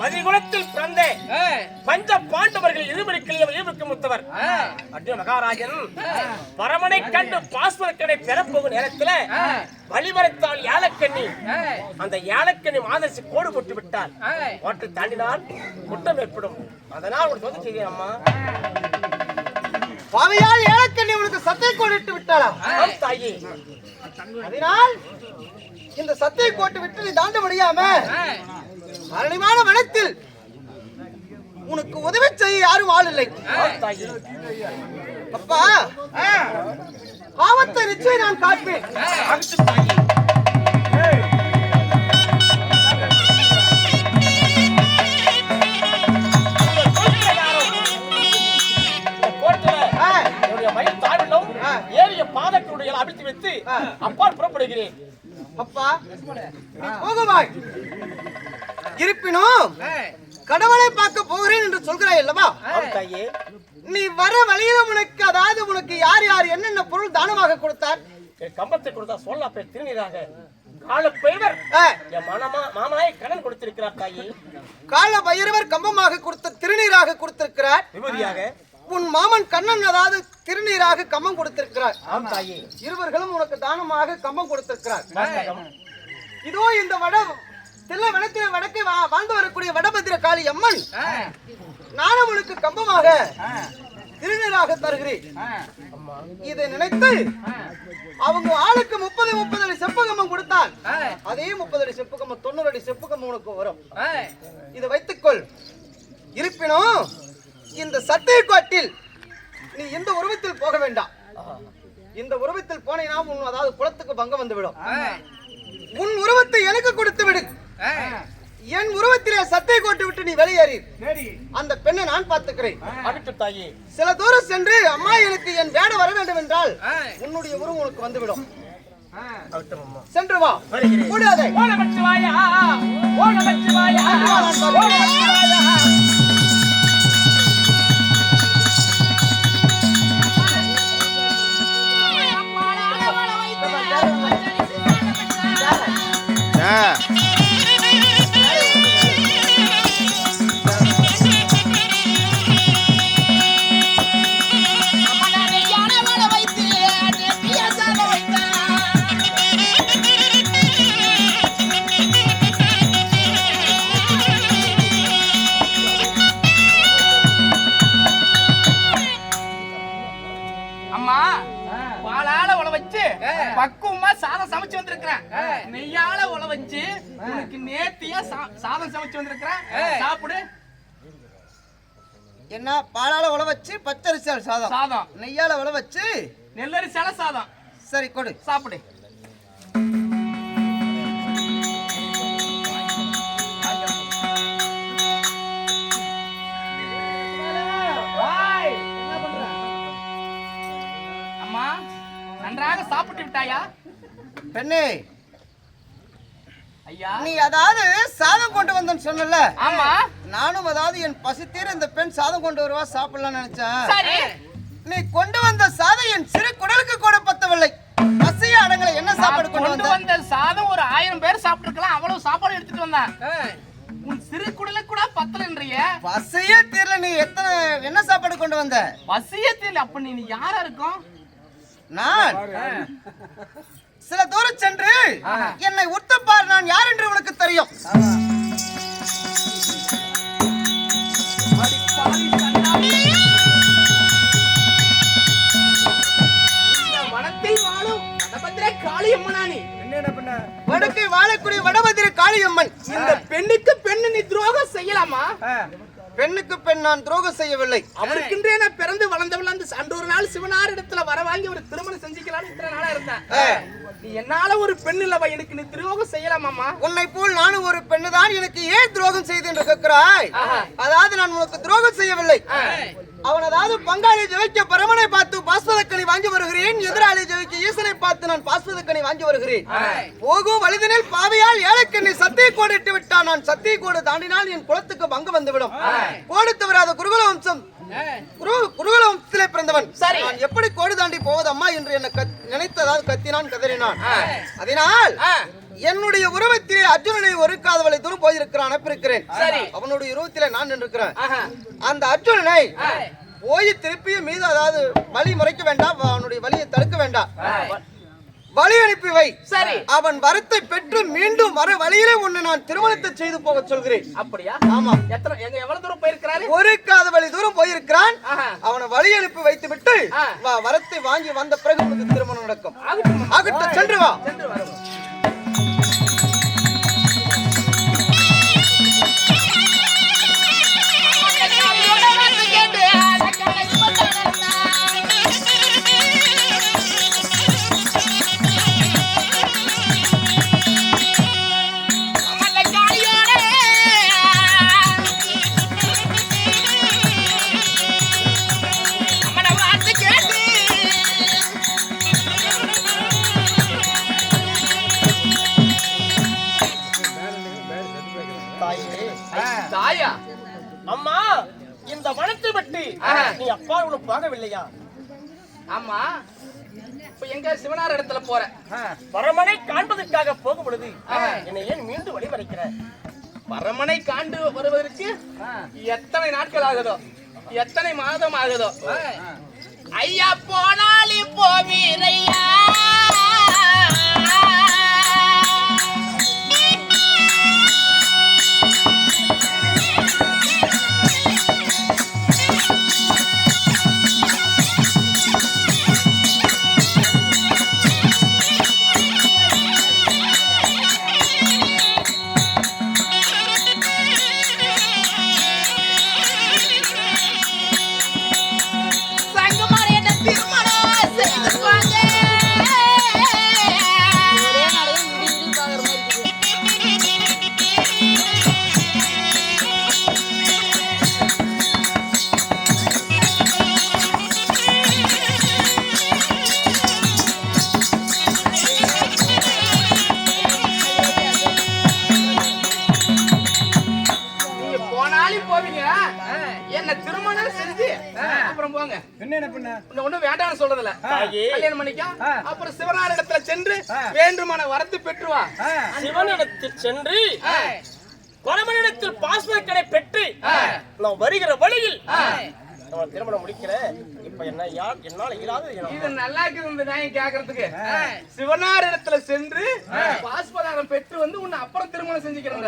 பதிகுலத்தில் பிறந்த பஞ்ச பாண்டவர்கள் இருவருக்கு முத்தவர் அர்ஜுன மகாராஜன் பரமனை கண்டு பாஸ்வரக்கடை பெறப்போகும் நேரத்தில் வழிமறைத்தால் யாழக்கண்ணி அந்த யாழக்கண்ணி மாதரிசி கோடு போட்டு விட்டால் ஓட்டை தாண்டினால் குற்றம் ஏற்படும். அதனால் ஒரு சொந்த செய்தி அம்மா பாவையால் ஏழக்கண்ணி உனக்கு சத்தை கோடிட்டு விட்டாளா தாயி? அதனால் இந்த சத்தை கோட்டு விட்டு நீ தாண்ட முடியாம அரணிமான வனத்தில் உனக்கு உதவி செய்ய யாரும் ஆள் இல்லை. அப்பா ஆபத்தை நிச்சயம் நான் காட்பேன். ஏறிய பாதத்தினுடைய அபிழ்த்தி வைத்து அப்பால் புறப்படுகிறேன். அப்பா போகமாய் இருப்பினும் கடவுளை பார்க்க போகிறேன் என்று சொல்கிறாய் அல்லவா? நீ வர வழியில உனக்கு அதாவது உனக்கு யார் யார் என்னென்ன பொருள் தானமாக கொடுத்தார்? கம்பத்தை கொடுத்தா சொல்ல பேர் திருநீராக கால பைரவர் மாமனாய் கடன் கொடுத்திருக்கிறார் தாயே. கால பைரவர் கம்பமாக கொடுத்த திருநீராக கொடுத்திருக்கிறார். விபூதியாக உன் மாமன் கண்ணன் அதாவது திருநீராக கம்பம் கொடுத்திருக்கிறார். இருவர்களும் உனக்கு தானமாக கம்பம் கொடுத்திருக்கிறார். இதோ இந்த வடக்கே வாழ்ந்து வரக்கூடிய வடபத்திர காளி அம்மன் நானும் உனக்கு கம்பமாக திருநீராக தருகிறேன். இதை நினைத்து அவங்க ஆளுக்கு 30 அடி செப்புகம்பம் கொடுத்தால் அதே 30 அடி செப்புகம்பம் 90 அடி செப்புகம்பம் உனக்கு வரும். இதை வைத்துக்கொள். இருப்பினும் இந்த சத்திய கோட்டில் நீ இந்த உருவத்தில் போக வேண்டாம். இந்த உருவத்தில் போனீனா உன் அதாவது குலத்துக்கு பங்கம் வந்துவிடும். உன் உருவத்தை எனக்கு கொடுத்து விடு. என் உருவத்திலே சத்திய கோட்டை விட்டு நீ வெளியேறி அந்த பெண்ணை நான் பார்த்துக்கிறேன். சில தூரம் சென்று அம்மா எனக்கு என் வேட வர வேண்டும் என்றால் உன்னுடைய உருவம் உனக்கு வந்துவிடும். சென்று வா. கூடாதே. பக்குவமா சாதம் சமைச்சு வந்திருக்கிறேன். நெய்யால உல வச்சு உனக்கு நேர்த்தியா சாதம் சமைச்சு வந்திருக்கிறேன். சாப்பிடு. என்ன பாலால உல வச்சு பச்சரிசி சாதம், நெய்யால உல வச்சு நெல்லரிசால சாதம். சரி கொடு, சாப்பிடு. அம்மா நன்றாக சாப்பிட்டு விட்டாயா? பெண்ணே ஐயா, நீ அதாவது சாதம் கொண்டு வந்தேன்னு சொன்னல? ஆமா. நானும் அதாவது என் பசி தீர இந்த பெண் சாதம் கொண்டு வருவா சாப்பிடலாம்னு நினைச்சேன். சரி. நீ கொண்டு வந்த சாதம் என் சிறு குடலுக்கு கூட பத்தவில்லை. பசிய அடங்கல. என்ன சாப்பாடு கொண்டு வந்த சாதம் ஒரு 1000 பேர் சாப்பிட்டுருக்கலாம். அவ்வளவு சாப்பாடு எடுத்துட்டு வந்தேன். உன் சிறு குடலுக்கு கூட பத்தலன்றிய. பசிய தீரல. நீ எத்தனை என்ன சாப்பாடு கொண்டு வந்த? பசிய தீரல. அப்ப நீ யாரா இருக்கும்? நான் சில தூரம் சென்று என்னை உத்தப்பார் நான் யார் என்று உனக்கு தெரியும். வனத்தில் வாழும் வடபத்திர காளியம்மனானி. வடக்கே வாழக்கூடிய வடபத்திர காளியம்மன். இந்த பெண்ணுக்கு பெண்ணு நீ துரோகம் செய்யலாமா? பெண்ணுக்கு பெண் நான் துரோகம் செய்யவில்லை. அவருக்கென்றே நான் பிறந்து வளர்ந்தவள். அந்த அன்று ஒரு நாள் சிவனார் இடத்துல வர வாங்கி ஒரு திருமணம் செஞ்சுக்கலாம்னு இத்தனை நாளா இருந்தேன். நீ என்னால ஒரு பெண் இல்லவா, எனக்கு நீ துரோகம் செய்யலாமாமா? உன்னை போல் நானும் ஒரு பெண்ணு தான். எனக்கு ஏன் துரோகம் செய்து என்று கேட்கிறாய்? அதாவது நான் உனக்கு துரோகம் செய்யவில்லை. அவன் அதாவது பங்காளி ஜெயிக்க பரமனை பார்த்து பாஸ்வதக்கணி வாங்கி வருகிறேன். எதிராளி ஜெயிக்க ஈசனை பார்த்து நான் பாஸ்வதக்கணி வாங்கி வருகிறேன். போகும் வழிதனில் பாவையால் ஏழைக்கண்ணி சத்திய கோடு இட்டு விட்டான். நான் சத்திய கோடு தாண்டினால் என் குலத்துக்கு பங்கு வந்துவிடும். கோடு தவறாத குருகுல வம்சம் குருகுல வம்சத்திலே பிறந்தவன். நான் எப்படி கோடு தாண்டி போவதம்மா என்று என்ன நினைத்ததாவது கத்தினான், கதறினான். அதனால் என்னுடைய உருவத்திலே அர்ஜுனனை ஒரு காதவளை தூரம் போயிருக்கிறான், அனுப்பியிருக்கிறேன். சரி. அவனுடைய உருவத்திலே நான் நின்றிருக்கிறேன். ஆஹா. அந்த அர்ஜுனனை போய் திருப்பியும் மீது அதாவது வழி முறைக்க வேண்டாம், அவனுடைய வழியை தடுக்க வேண்டாம், வழி அனுப்பி வை. சரி. அவன் வரத்தை பெற்று மீண்டும் வர வழியிலே உன்னை நான் திருமணத்தை செய்து போக சொல்கிறேன். அப்படியா? ஆமா. எவ்வளவு தூரம் போயிருக்கிறாரு? ஒரு காத வழி தூரம் போயிருக்கிறான். ஆஹா. அவனை வழி அனுப்பி வைத்து விட்டு வரத்தை வாங்கி வந்த பிறகு உனக்கு திருமணம் நடக்கும். ஆகட்டும், சென்று வா. சென்று வரும். தாயா, அம்மா இந்த வனத்தை விட்டு நீ அப்பா உனக்கு போகவில்லையா? ஆமா. இப்ப எங்க சிவனார் இடத்துல போற பரமனை காண்பதற்காக போகும் பொழுது என்னை ஏன் மீண்டும் வழிமறைக்கிற? பரமனை காண்டு வருவதற்கு எத்தனை நாட்கள் ஆகுதோ, எத்தனை மாதம் ஆகுதோ? ஐயா போனாலே போவீரையா, என்ன திருமணம் செஞ்சு அப்புறம் போங்க. ஒண்ணும் வேண்டாம்னு சொல்றதில்ல, கல்யாணம் பண்ணிக்க. அப்புறம் சிவனார் இடத்துல சென்று வேண்டுமான வரத்து பெற்றுவா. சிவனிடத்தில் சென்று பரமனிடத்தில் பாஸ்போர்ட் பெற்று நான் வருகிற வழியில் நான் திருமணம் முடிக்கிறேன். இப்ப என்ன என்னால இயலாது. இது நல்லா இருக்குது இந்த நியாயம் கேக்குறதுக்கு. சிவனார் இடத்துல சென்று பாஸ்போர்ட் பெற்று வந்து உன்னை அப்புறம் திருமணம் செஞ்சுக்கிறேன்.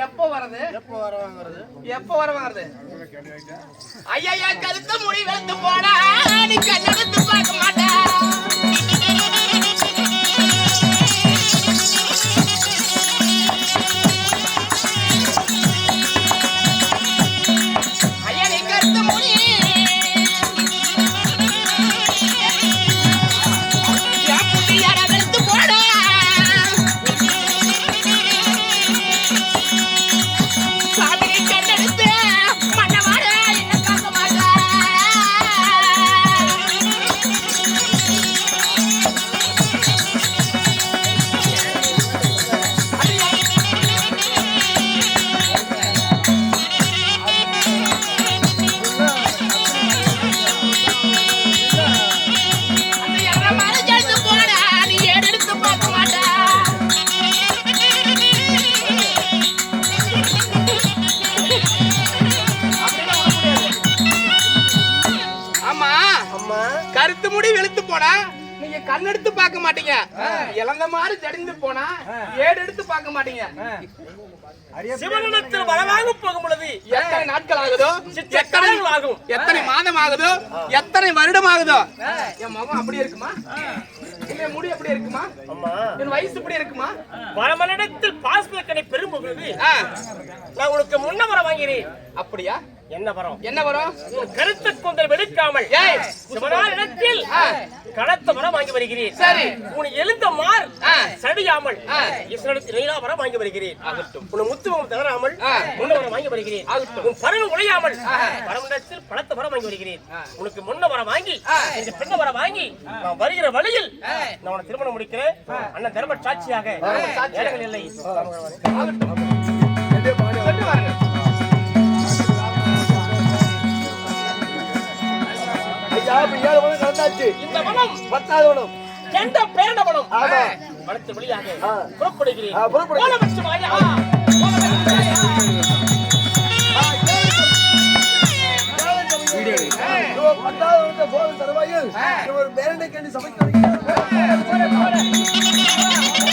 எப்ப வரது? எப்ப வர வாங்குறது? ஐயா கருத்து முடி வெளுத்து போனா நீ கண்ணெடுத்து பார்க்க மாட்டா. கருத்து முடி வெளுத்து போனா நீங்க கண்ணெடுத்து பார்க்க மாட்டீங்க, இழந்த மாதிரி ஜடிந்து போனா ஏடு எடுத்து பார்க்க மாட்டீங்க. சிவனிடத்தில் வரவாங்க போகும் பொழுது எத்தனை நாட்கள் ஆகுதோ, எத்தனை ஆகும், எத்தனை மாதம் ஆகுதோ, எத்தனை வருடம் ஆகுதோ, என் முகம் அப்படி இருக்குமா? என் முடி அப்படி இருக்குமா? என் வயசு இப்படி இருக்குமா? பரமனிடத்தில் பாஸ்போர்ட் பெறும் பொழுது நான் உனக்கு முன்ன வர வாங்கிறேன். அப்படியா? என்ன வரும்? என்ன வரும்? உன் கருத்து கொண்டல் வெடுக்காமல் சிவனார் இடத்தில் கனத்த வர வாங்கி வருகிறேன். சரி. உன் எழுந்த மார் சடியாமல் ஈஸ்வரத்தில் நீலா வர வாங்கி வருகிறேன். உன் முத்துவம் தவறாமல் முன்ன வர வாங்கி வருகிறேன். உன் பறவை உழையாமல் பரமனிடத்தில் பழத்த வர வாங்கி வருகிறேன். உனக்கு முன்ன வர வாங்கி இந்த பெண்ண வர வாங்கி நான் வருகிற வழியில் நான் உன திருமணம் முடிக்கிறேன். அண்ணன் தர்ம சாட்சியாக சாட்சியங்கள் இல்லை. இந்த மனம் 10வது வனம் எந்த பேரணவனும் வளர்த்து வெளியாக புறப்படுகிறேன். போனவற்று மாயா, போனவற்று மாயா. ஒரு பேரனை கண்டு சமைக்க